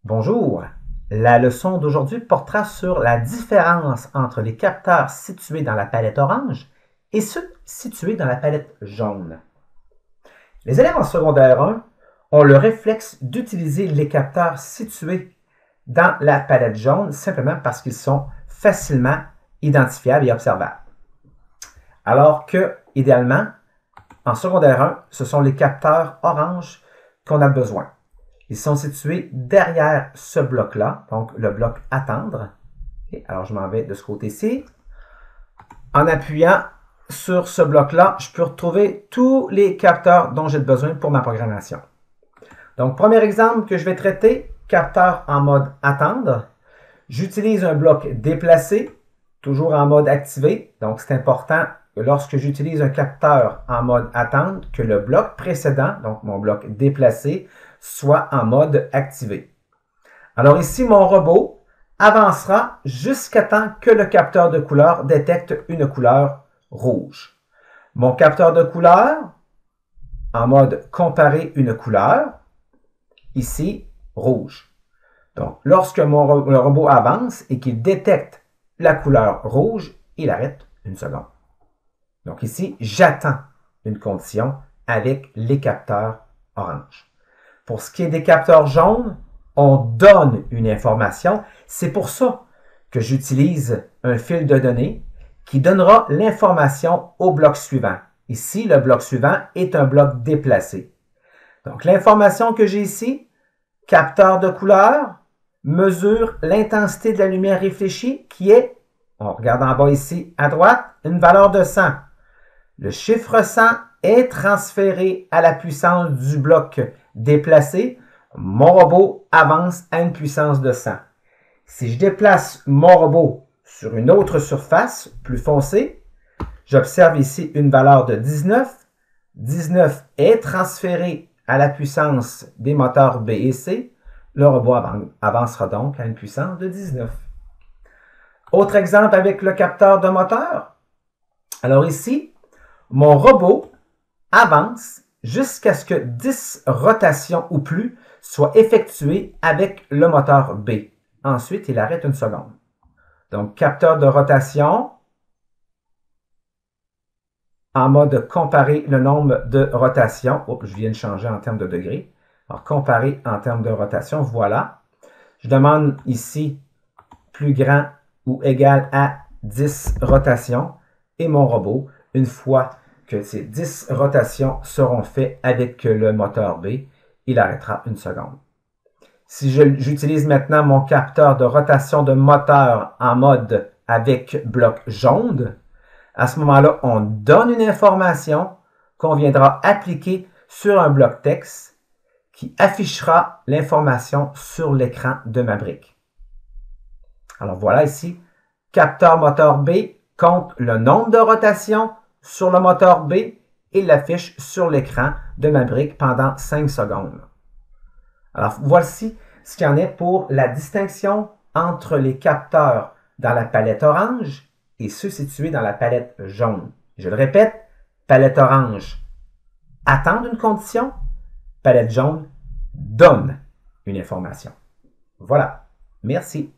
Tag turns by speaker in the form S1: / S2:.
S1: Bonjour, la leçon d'aujourd'hui portera sur la différence entre les capteurs situés dans la palette orange et ceux situés dans la palette jaune. Les élèves en secondaire 1 ont le réflexe d'utiliser les capteurs situés dans la palette jaune simplement parce qu'ils sont facilement identifiables et observables. Alors que, idéalement, en secondaire 1, ce sont les capteurs orange qu'on a besoin. Ils sont situés derrière ce bloc-là, donc le bloc attendre. Okay, alors, je m'en vais de ce côté-ci. En appuyant sur ce bloc-là, je peux retrouver tous les capteurs dont j'ai besoin pour ma programmation. Donc, premier exemple que je vais traiter, capteur en mode attendre. J'utilise un bloc déplacé, toujours en mode activé. Donc, c'est important lorsque j'utilise un capteur en mode attendre que le bloc précédent, donc mon bloc déplacé, soit en mode activé. Alors ici, mon robot avancera jusqu'à temps que le capteur de couleur détecte une couleur rouge. Mon capteur de couleur, en mode comparer une couleur, ici, rouge. Donc, lorsque le robot avance et qu'il détecte la couleur rouge, il arrête une seconde. Donc ici, j'attends une condition avec les capteurs orange. Pour ce qui est des capteurs jaunes, on donne une information. C'est pour ça que j'utilise un fil de données qui donnera l'information au bloc suivant. Ici, le bloc suivant est un bloc déplacé. Donc, l'information que j'ai ici, capteur de couleur, mesure l'intensité de la lumière réfléchie qui est, on regarde en bas ici à droite, une valeur de 100. Le chiffre 100 est transféré à la puissance du bloc déplacé. Mon robot avance à une puissance de 100. Si je déplace mon robot sur une autre surface plus foncée, j'observe ici une valeur de 19. 19 est transféré à la puissance des moteurs B et C. Le robot avancera donc à une puissance de 19. Autre exemple avec le capteur de moteur. Alors ici, mon robot avance jusqu'à ce que 10 rotations ou plus soient effectuées avec le moteur B. Ensuite, il arrête une seconde. Donc, capteur de rotation en mode comparer le nombre de rotations. Oups, je viens de changer en termes de degrés. Alors, comparer en termes de rotation, voilà. Je demande ici plus grand ou égal à 10 rotations et mon robot, une fois que ces 10 rotations seront faites avec le moteur B, il arrêtera une seconde. Si j'utilise maintenant mon capteur de rotation de moteur en mode avec bloc jaune, à ce moment-là, on donne une information qu'on viendra appliquer sur un bloc texte qui affichera l'information sur l'écran de ma brique. Alors voilà ici, capteur moteur B compte le nombre de rotations sur le moteur B et l'affiche sur l'écran de ma brique pendant 5 secondes. Alors voici ce qu'il y en est pour la distinction entre les capteurs dans la palette orange et ceux situés dans la palette jaune. Je le répète, palette orange, attendre une condition, palette jaune, donne une information. Voilà, merci.